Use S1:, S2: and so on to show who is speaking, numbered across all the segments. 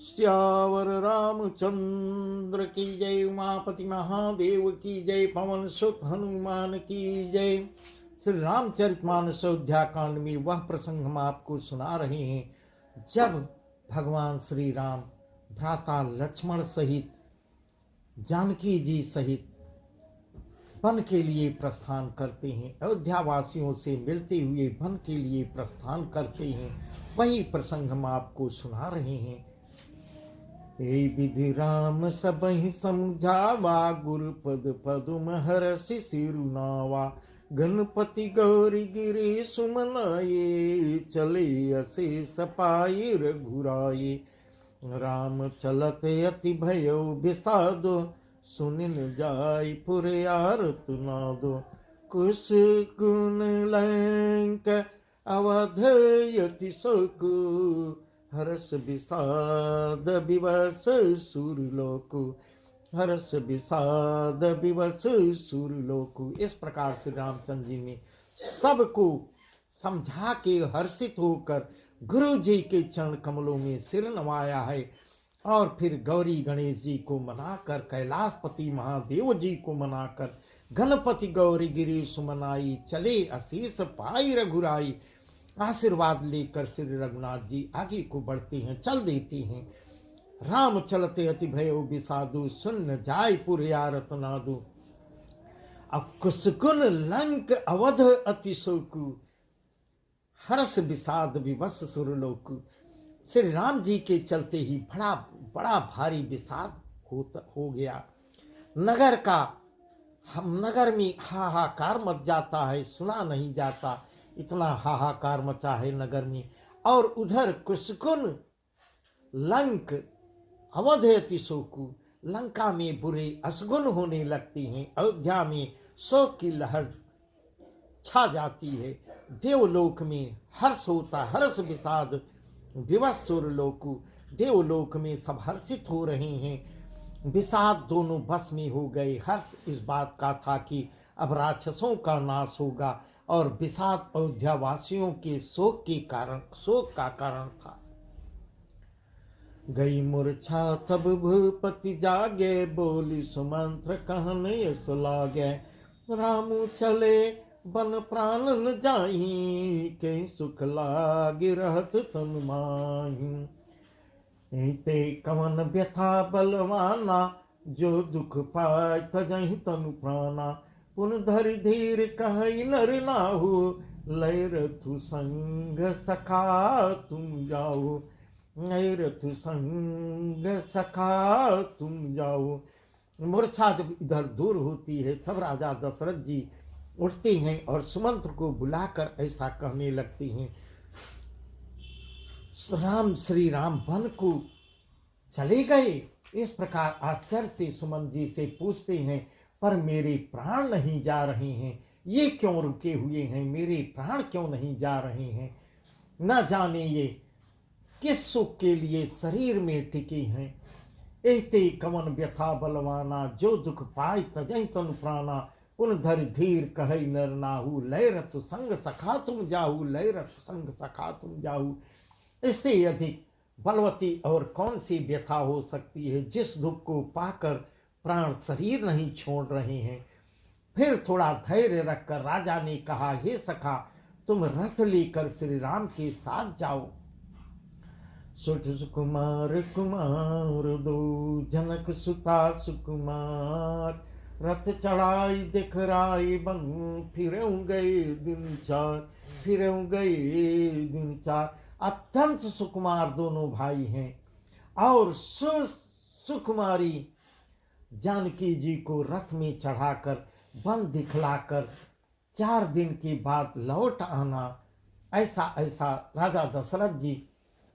S1: श्यावर रामचंद्र की जय। उमापति महादेव की जय। पवन सुत हनुमान की जय। श्री रामचरितमानस अयोध्या कांड में वह प्रसंग हम आपको सुना रहे हैं जब भगवान श्री राम भ्राता लक्ष्मण सहित जानकी जी सहित वन के लिए प्रस्थान करते हैं। अयोध्या वासियों से मिलते हुए वन के लिए प्रस्थान करते हैं। वही प्रसंग हम आपको सुना रहे हैं। हे विधि राम सबहि समझावा, गुरुपद पदुम हरषि सिरुनावा। गणपति गौरी गिरि सुमनाये, चले अशेष पाई रघुराये। राम चलते अति भयो विषादो, सुनिन जाय पुरे आरत नादो। कुश गुण लंक अवध यति शोकु, हर्ष विषाद विवश सुरलोकु। हर्ष विषाद विवश सुरलोकु। इस प्रकार से रामचंद्र जी ने सबको समझा के हर्षित होकर गुरु जी के चरण कमलों में सिर नवाया है। और फिर गौरी गणेश जी को मनाकर, कैलाशपति महादेव जी को मनाकर, गणपति गौरी गिरी सुमनाई, चले अशीष पाई रघुराई। आशीर्वाद लेकर श्री रघुनाथ जी आगे को बढ़ते हैं, चल देते हैं। राम चलते अति भयो विषादु, सुन जाय पुर आरत नादु। अब कुसकुन लंक अवध अति शोकु, हर्ष विषाद विवश सुरलोकु। श्री राम जी के चलते ही बड़ा भारी विषाद हो गया। नगर में हाहाकार मच जाता है, सुना नहीं जाता, इतना हाहाकार मचा है नगर में। और उधर कुसकुन लंक अवध अति शोकु, लंका में बुरे असगुन होने लगती हैं। अयोध्या में शोक की लहर छा जाती है। देवलोक में हर्ष होता, हर्ष विषाद विवश सुरलोकु। देवलोक में सब हर्षित हो रहे हैं। विषाद दोनों बस में हो गए। हर्ष इस बात का था कि अब राक्षसों का नाश होगा, और विषाद अयोध्या वासियों के शोक का कारण था। गई मूर्छा तब भूपति जागे, बोली सुमंत्र कहन यस लागे। रामू चले बन प्राण न जाही, के सुख लागे रहत तन माही। ते कवन व्यथा बलवाना, जो दुख पाय तजहि तनु प्राणा। पुन धरि धीर कहई नर नाहु, लय रथु संग सखा तुम जाओ। लय रथु संग सखा तुम जाओ। मूर्छा जब इधर दूर होती है तब राजा दशरथ जी उठते हैं और सुमंत्र को बुलाकर ऐसा कहने लगते हैं। श्री राम वन को चले गए। इस प्रकार आश्चर्य से सुमंत्र जी से पूछते हैं, पर मेरे प्राण नहीं जा रहे हैं, ये क्यों रुके हुए हैं? मेरे प्राण क्यों नहीं जा रहे हैं? न जाने ये किस सुख के लिए शरीर में टिके हैं। एते कवन व्यथा बलवाना, जो दुख पाय तजहि तनु प्राणा। पुन धरि धीर कहई नर नाहु, लय रथु संग सखा तुम जाहु। लय रथु संग सखा तुम जाहु। इससे अधिक बलवती और कौन सी व्यथा हो सकती है, जिस दुख को पाकर प्राण शरीर नहीं छोड़ रहे हैं। फिर थोड़ा धैर्य रखकर राजा ने कहा, हे सखा, तुम रथ लेकर श्री राम के साथ जाओ। सुठ सुकुमार कुमार दो, जनक सुता सुकुमार। रथ चढ़ाई दिखराई बन, फिरऊ गए दिन चार। अत्यंत सुकुमार दोनों भाई हैं, और सुकुमारी जानकी जी को रथ में चढ़ाकर वन दिखलाकर 4 दिन के बाद लौट आना, ऐसा राजा दशरथ जी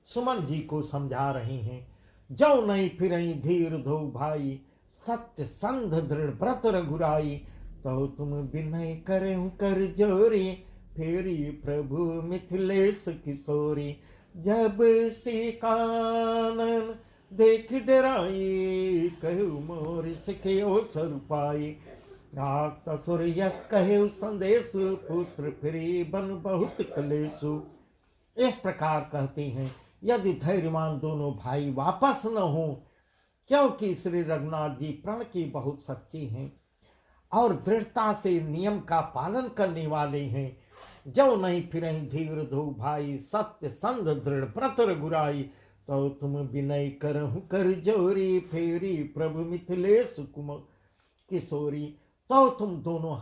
S1: सुमन जी को समझा रहे हैं। जो नहीं फिरई धीर धो भाई, सत्य संध दृढ़ व्रत रघुराई। तो तुम विनय करें कर जोरी, फेरी प्रभु मिथिलेश किशोरी। जब से कानन देख डराई, कहु मोर सिखयो सरुपाई। ससुर यश कहु संदेशु, पुत्र फिरी बन बहुत कलेशु। इस प्रकार कहते हैं यदि धैर्यवान दोनों भाई वापस न हो, क्योंकि श्री रघुनाथ जी प्रण की बहुत सच्चे हैं और दृढ़ता से नियम का पालन करने वाले हैं। जो नहीं फिर धीर धो भाई, सत्य संध दृढ़ व्रत रघुराई। तो तुम विनय करहु कर जोरी, फेरी प्रभु मिथिलेश किशोरी। तो तुम दोनों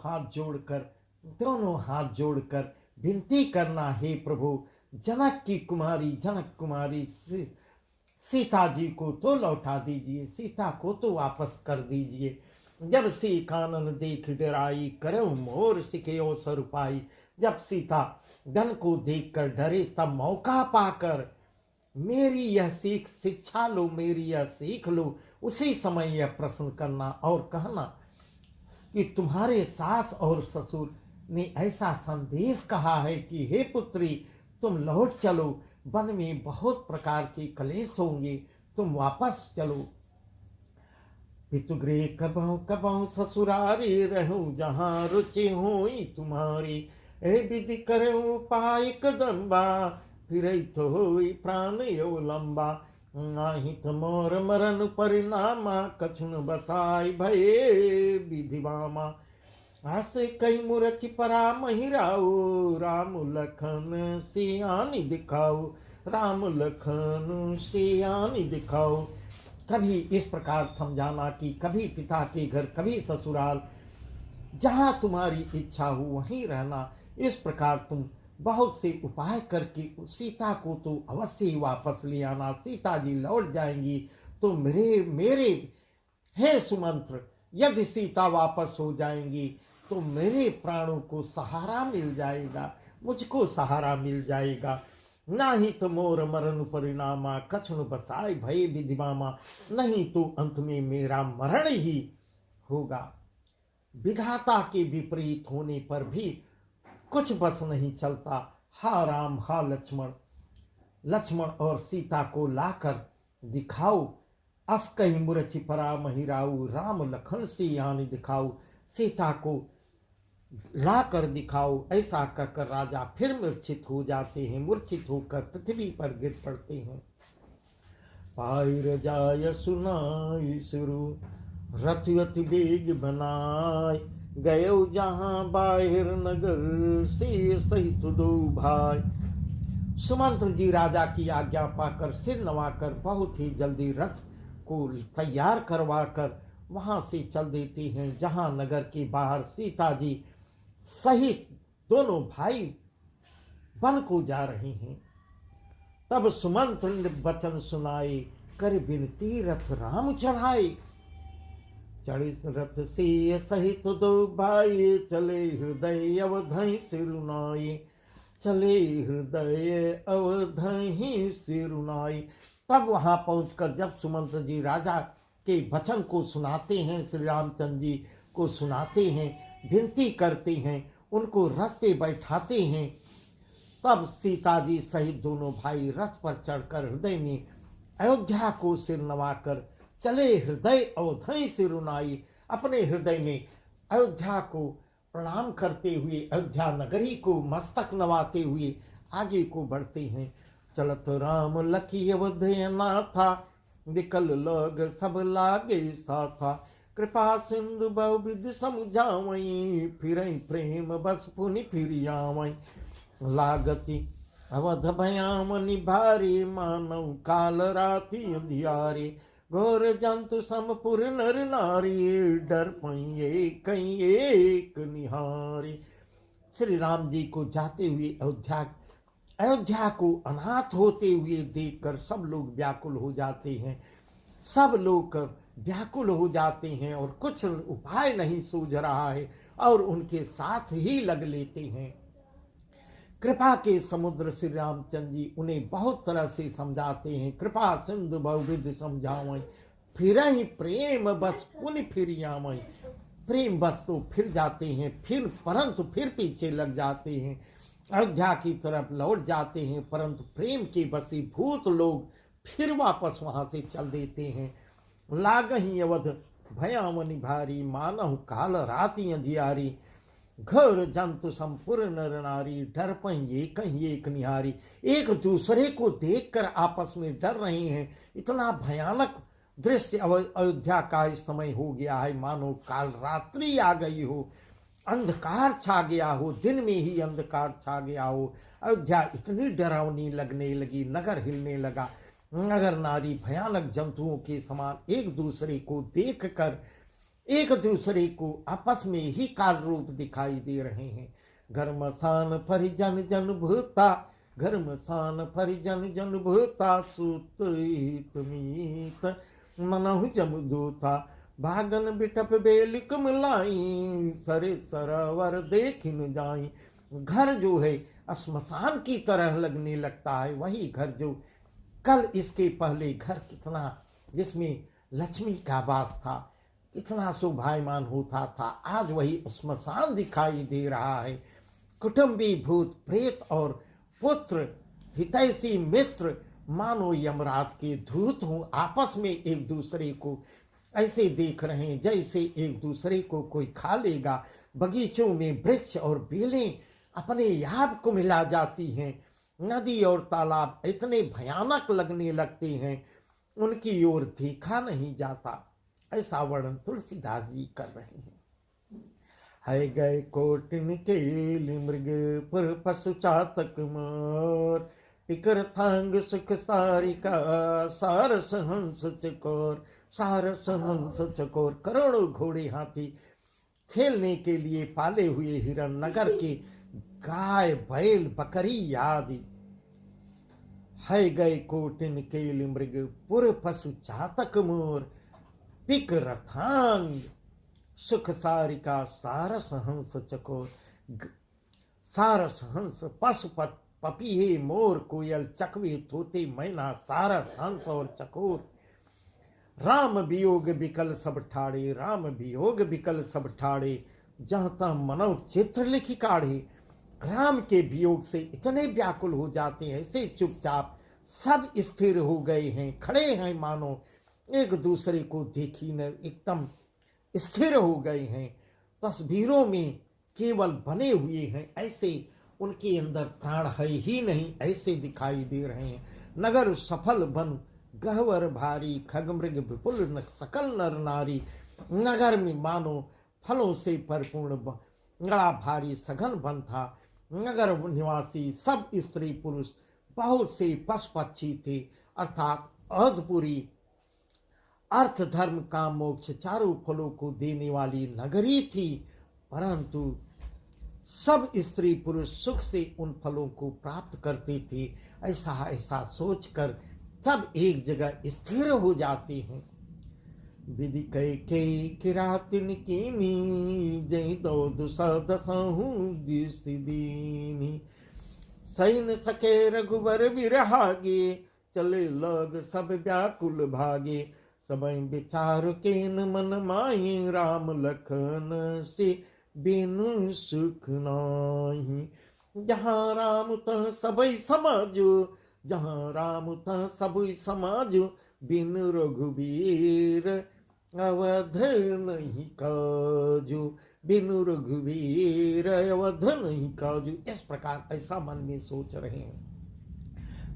S1: हाथ जोड़कर विनती करना, हे प्रभु जनक कुमारी सीता जी को तो लौटा दीजिए, सीता को तो वापस कर दीजिए। जब सी कानन देख डराई, करो मोर सिखे स्वरूपाई। जब सीता धन को देखकर डरे, तब मौका पाकर मेरी यह शिक्षा लो, मेरी यह सीख लो। उसी समय यह प्रश्न करना और कहना कि तुम्हारे सास और ससुर ने ऐसा संदेश कहा है कि हे पुत्री, तुम लौट चलो, वन में बहुत प्रकार के कलेश होंगे, तुम वापस चलो। पितुगृह कबहु ससुरारी, रहूं जहाँ रुचि हुई तुम्हारी। ए विधि करूं उपाय कदम्बा, फिर तो होई प्राण यो लंबा। नाहित मोर मरण परिणामा, कछुन बसाई भये विधिवामा। आस कई मूर्ति परा महिराऊ, राम लखन सियानी दिखाओ, राम लखन सियानी दिखाओ। कभी इस प्रकार समझाना कि कभी पिता के घर, कभी ससुराल, जहाँ तुम्हारी इच्छा हो वहीं रहना। इस प्रकार तुम बहुत से उपाय करके सीता को तो अवश्य ही वापस ले आना। सीता जी लौट जाएंगी तो मेरे हे सुमंत्र, यदि सीता वापस हो जाएंगी तो मेरे प्राणों को सहारा मिल जाएगा, मुझको सहारा मिल जाएगा। नहीं तो मोर मरण परिणामा, कछुन बसाए भय विधिमामा। नहीं तो अंत में मेरा मरण ही होगा। विधाता के विपरीत होने पर भी कुछ बस नहीं चलता। हा राम हा लक्ष्मण, लक्ष्मण और सीता को लाकर दिखाओ। अस कहीं मूर्ति परा महिराऊ, राम लखन सियानी दिखाओ। सीता को लाकर दिखाओ। ऐसा कहकर राजा फिर मूर्छित हो जाते हैं। मूर्छित होकर पृथ्वी पर गिर पड़ते हैं। पायर जाय सुनाई शुरू, रथ अति वेग बनाए। गयो जहां बाहिर नगर, से सहित दो भाई। सुमंत्र जी राजा की आज्ञा पाकर सिर नवाकर बहुत ही जल्दी रथ को तैयार करवाकर वहां से चल देते हैं, जहां नगर के बाहर सीता जी सहित दोनों भाई वन को जा रहे हैं। तब सुमंत्र ने वचन सुनाए, कर विनती रथ राम चढ़ाए। चढ़े रथ से सहित दो भाई, चले हृदय अवधि सिरुनाई। चले हृदय अवधि सिरुनाई। तब वहां पहुंचकर जब सुमंत्र जी राजा के वचन को सुनाते हैं, श्री रामचंद्र जी को सुनाते हैं, विनती करते हैं, उनको रथ पे बैठाते हैं, तब सीता जी सहित दोनों भाई रथ पर चढ़कर हृदय में अयोध्या को सिर नवाकर चले हृदय अवधि सिरुनाई। अपने हृदय में अयोध्या को प्रणाम करते हुए, अयोध्या नगरी को मस्तक नवाते हुए आगे को बढ़ते हैं। चलत राम लखी अवधि नाथा, विकल लोग सब लागे साथा। कृपा सिंधु बहुविधि समझावई, फिर प्रेम बस पुनि फिर आवई। लागति अवध भयामनि भारी, मानव काल राति अंधियारी। घोर जंतु समपुर नर नारी, डर पइये कहीं एक निहारी। श्री राम जी को जाते हुए अयोध्या को अनाथ होते हुए देखकर सब लोग व्याकुल हो जाते हैं। सब लोग व्याकुल हो जाते हैं और कुछ उपाय नहीं सूझ रहा है और उनके साथ ही लग लेते हैं। कृपा के समुद्र श्री रामचंद्र जी उन्हें बहुत तरह से समझाते हैं। कृपा सिंधु बहुविधि समझावई, फिर ही प्रेम बस पुनि फिर आवई। प्रेम बस तो फिर जाते हैं, फिर परंतु फिर पीछे लग जाते हैं, अयोध्या की तरफ लौट जाते हैं, परंतु प्रेम के वशीभूत लोग फिर वापस वहां से चल देते हैं। लागहि अवध भयामनि भारी, मानहु काल राति अंधियारी। घर जंतु संपूर्ण नर नारी डर पइये कहीं एक निहारी। एक दूसरे को देखकर आपस में डर रहे हैं। इतना भयानक दृश्य अयोध्या का इस समय हो गया है, मानो काल रात्रि आ गई हो, अंधकार छा गया हो, दिन में ही अंधकार छा गया हो। अयोध्या इतनी डरावनी लगने लगी, नगर हिलने लगा। नगर नारी भयानक जंतुओं के समान एक दूसरे को देखकर एक दूसरे को आपस में ही काल रूप दिखाई दे रहे हैं। घर्मसान परिजन जन भूता, घर्मसान परिजन जन भूता, सूत हित मीत मनहु जमदूता, भागन बिटप बेल कमलाई, सरे सरोवर देखिन जाई। घर जो है श्मशान की तरह लगने लगता है। वही घर जो कल इसके पहले घर कितना, जिसमें लक्ष्मी का वास था, इतना शोभायमान होता था, आज वही श्मशान दिखाई दे रहा है। कुटुंबी भूत प्रेत और पुत्र हितैषी मित्र मानो यमराज के दूत हों, आपस में एक दूसरे को ऐसे देख रहे हैं जैसे एक दूसरे को कोई खा लेगा। बगीचों में वृक्ष और बेलें अपने आप को मिला जाती हैं। नदी और तालाब इतने भयानक लगने लगते हैं, उनकी ओर देखा नहीं जाता। ऐसा वर्णन तुलसीदास जी कर रहे हैं। है गए कोटिन केली मृग पर पशु चातक मोर, पिकर थांग सुख सारिका सारस हंस चकोर, सारस हंस चकोर। करोड़ों घोड़े हाथी, खेलने के लिए पाले हुए हिरण, नगर के गाय बैल बकरी आदि। है गए कोटिन केली मृग पुर पशु चातक मोर, पिक रथांग सुख सारिका सारस हंस चकोर। सारस हंस पशुपत पपीहे मोर कोयल चकवे तोते मैना, सारस हंस और चकोर। राम वियोग विकल सब ठाड़े, राम वियोग विकल सब ठाड़े, जहाँ तहाँ मनौ चित्र लिखी काढ़े। राम के वियोग से इतने व्याकुल हो जाते हैं, ऐसे चुपचाप सब स्थिर हो गए हैं, खड़े हैं, मानो एक दूसरे को देखी न एकदम स्थिर हो गए हैं। तस्वीरों में केवल बने हुए हैं, ऐसे उनके अंदर प्राण है ही नहीं, ऐसे दिखाई दे रहे हैं। नगर सफल बन गहवर भारी, खगमृग विपुल सकल नर नारी। नगर में मानो फलों से परिपूर्ण बड़ा भारी सघन वन था। नगर निवासी सब स्त्री पुरुष, बहुत से पशु पक्षी थे, अर्थात अधपुरी अर्थ धर्म काम मोक्ष चारों फलों को देने वाली नगरी थी। परंतु सब स्त्री पुरुष सुख से उन फलों को प्राप्त करते थे। ऐसा ऐसा सोचकर सब एक जगह स्थिर हो जाते हैं। विधि कई कई किरातिन कीनी, जय दो दुसा दसहूं दिस दीनी। सैन सके रघुबर बिरहागे, चले लग सब व्याकुल भागे। सबई विचार केन मन माही, राम लखन से बिनु सुख नाही। जहाँ राम तह सबई समाजो, जहाँ राम तह सबई समाजो, बिन रघुबीर अवध नहीं काजो, बिनु रघुबीर अवध नहीं काजो। इस प्रकार ऐसा मन में सोच रहे हैं।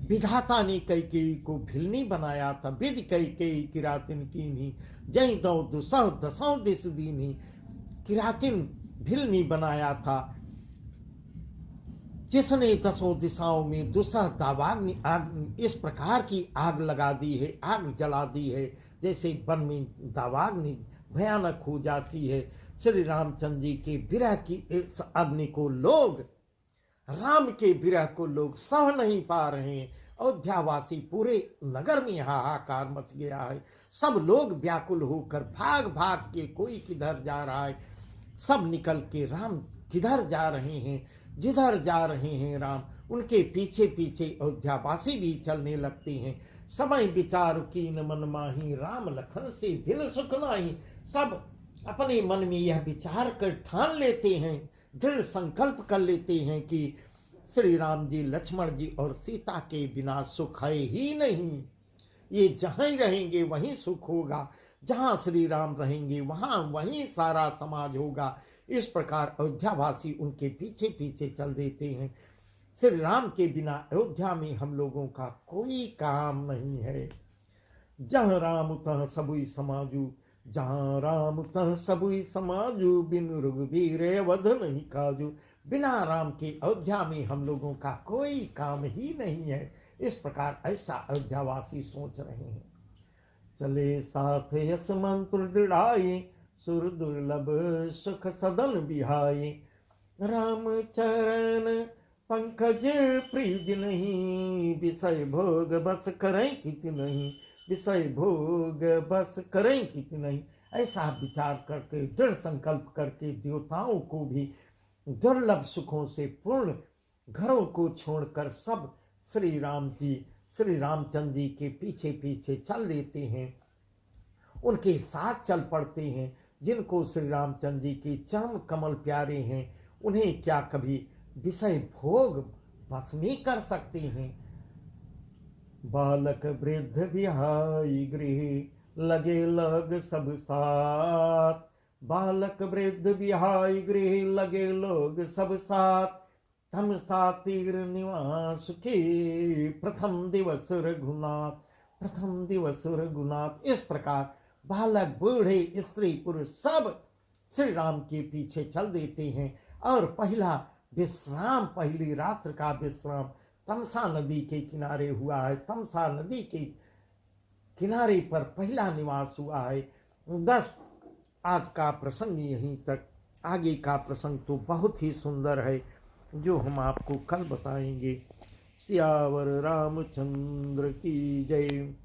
S1: विधाता ने कैकेयी को भिलनी बनाया था। विधि कैकेयी किरातिन कीन्ही, जय दो दुसह दसों दिस दीन्ही। किरातिन भिलनी बनाया था, जिसने दसों दिशाओं में दुसह दावाग्नि आग इस प्रकार की आग लगा दी है, आग जला दी है, जैसे वन में दावाग्नि भयानक हो जाती है। श्री रामचंद्र जी के विरह की इस अग्नि को लोग, राम के विरह को लोग सह नहीं पा रहे हैं। अयोध्यावासी पूरे नगर में हाहाकार मच गया है। सब लोग व्याकुल होकर भाग भाग के, कोई किधर जा रहा है, सब निकल के राम किधर जा रहे हैं, जिधर जा रहे हैं राम उनके पीछे पीछे अयोध्यावासी भी चलने लगते हैं। समय विचार कीन मन माही, राम लखन से भिल सुख नाही। सब अपने मन में यह विचार कर ठान लेते हैं, दृढ़ संकल्प कर लेते हैं कि श्री राम जी, लक्ष्मण जी और सीता के बिना सुख है ही नहीं। ये जहाँ ही रहेंगे वहीं सुख होगा, जहाँ श्री राम रहेंगे वहाँ वहीं सारा समाज होगा। इस प्रकार अयोध्यावासी उनके पीछे पीछे चल देते हैं। श्री राम के बिना अयोध्या में हम लोगों का कोई काम नहीं है। जहाँ राम तह सबुई समाजू, जहाँ राम तह सबुई समाजू, बिन रघुबीर वध नहीं काजू। बिना राम के अयोध्या में हम लोगों का कोई काम ही नहीं है। इस प्रकार ऐसा अयोध्यावासी सोच रहे हैं। चले साथ यस मंत्र दृढ़ाए, सुर दुर्लभ सुख सदन बिहाए। राम चरण पंकज प्रीज नहीं, विषय भोग बस करें कित नहीं, विषय भोग बस करें कित नहीं। ऐसा विचार करके दृढ़ संकल्प करके देवताओं को भी दुर्लभ सुखों से पूर्ण घरों को छोड़कर सब श्री राम जी, श्री रामचंद्र जी के पीछे पीछे चल लेते हैं, उनके साथ चल पड़ते हैं। जिनको श्री रामचंद्र जी के चरण कमल प्यारे हैं, उन्हें क्या कभी विषय भोग बस में कर सकते हैं। बालक वृद्ध बिहाई गृह, लगे लग सब साथ। बालक वृद्ध बिहाई गृह, लगे लोग सब साथ। तम सातिर निवास के, प्रथम दिवस रघुनाथ, प्रथम दिवस रघुनाथ। इस प्रकार बालक बूढ़े स्त्री पुरुष सब श्री राम के पीछे चल देते हैं और पहला विश्राम, पहली रात्र का विश्राम तमसा नदी के किनारे हुआ है। तमसा नदी के किनारे पर पहला निवास हुआ है। बस आज का प्रसंग यहीं तक। आगे का प्रसंग तो बहुत ही सुंदर है, जो हम आपको कल बताएंगे। सियावर रामचंद्र की जय।